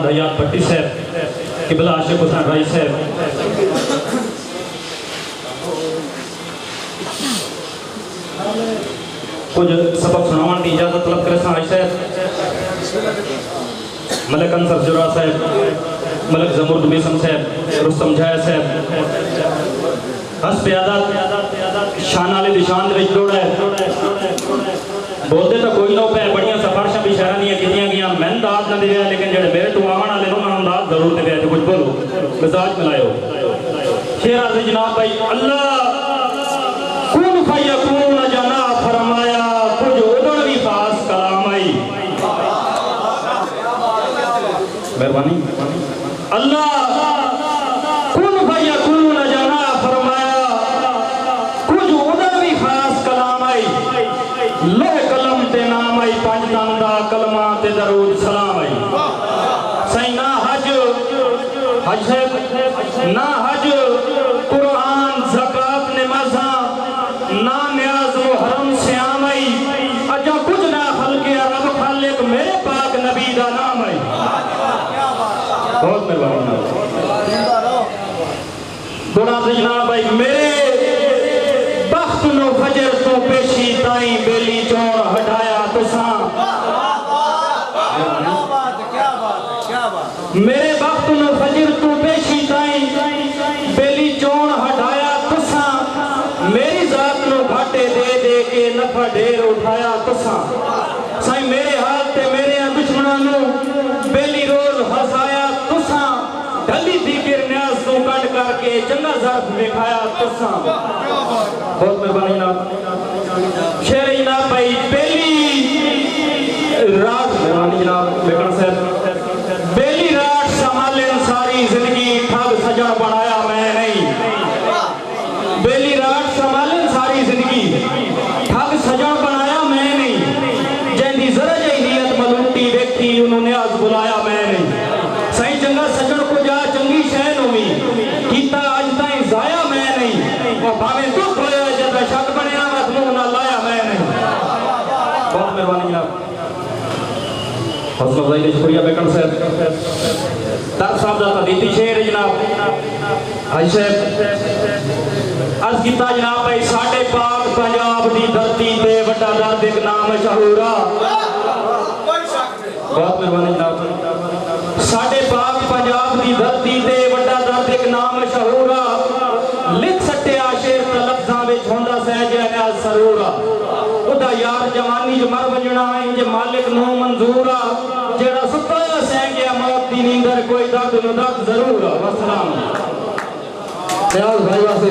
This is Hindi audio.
मोहम्मद हयात भट्टी साहब, किबला आशिक हुसैन राई साहब, कुछ सबक सुनावन की इजाजत तलब करे आई साहब, मलिक अंसर जुरा साहब, मलिक जमुर्द बेसम साहब, रुस्तम जाया साहब, हस्ब आदत शान वाले निशान दे विच जोड़ा है। बोलते तो कोई ना पे बड़ियां सिफारिशां भी शहरां दी कीतियां गईयां, मैं दाद ना दिया, लेकिन जेडे मेरे तो आवन वाले उन्हां नूं दाद जरूर दिया। जो कुछ बोलो मिजाज मिलायो शेरा से जनाब भाई अल्लाह कुन फयकून जना फरमाया, कुछ उदण भी पास कलाम आई। मेहरबानी अल्लाह कुन फयकून जना फरमाया, कुछ उदण भी खास कलाम आई। लोह कलम ते नाम आई, पंज तंदा कलमा ते दरूद सलाम आई। सही ना हज हज ना हज कुरान ज़कात नमाज़ा ना न्याज मुहर्रम श्याम आई। अजा कुछ ना खल्के रब खालिक मेरे पाक नबी दा नाम आई। बहुत मेहरबानी गुना से जनाब भाई मेरे बख्त नो फजर तो पेशी ताई बेली चोर हटाया तुसा। मेरे वक्त नो फजर तू पेशी ताई बेली चोण हटाया तुसा। मेरी जात नो घाटे दे दे के नफा ढेर उठाया तुसा। साईं मेरे हाथ ते मेरे दुश्मनां नु बेली रोज हसाया तुसा। ढली दीगर न्याज तू कट करके चंगा ज़र्फ दिखाया तुसा। बहुत मेहरबानी जनाब शेर जनाब भाई बेली रात मेहरबानी जनाब बेकन साहब बेली रात संभाले सारी जिंदगी ठग सजन बनाया मैं नहीं। बेली रात संभाले सारी जिंदगी ठग सजन बनाया मैं नहीं। जिंदी जरा जी नीयत मलूटी देखी उन्होंने आज बुलाया मैं नहीं। सही चंगा सजन को जा चंगी शह नुमी कीता अज ताई जाया मैं नहीं। वो भावे दुख होया जब शक बनया मत मुंह ना लाया मैं नहीं। बहुत मेहरबानी जनाब हौसला अफजाई शुक्रिया बेकन साहब। दर साहब का दीती शेर जनाब हाजी साहब अर्ज किया जनाब भाई साडे पाक पंजाब की धरती पे वड्डा दर्द एक नाम मशहूरा। बहुत मेहरबानी जनाब साडे पाक पंजाब की धरती पे वड्डा दर्द एक नाम मशहूरा। लिख सट्टिया शेर लफ्जां विच होंदा सहज है सरूरा। उदा यार जवानी च मर वजना इंज मालिक नू मंजूरा। जेड़ा सुता सह गया मौत दी नींदर कोई दर्द नु दर्द जरूर। वसलाम भाई वास्ते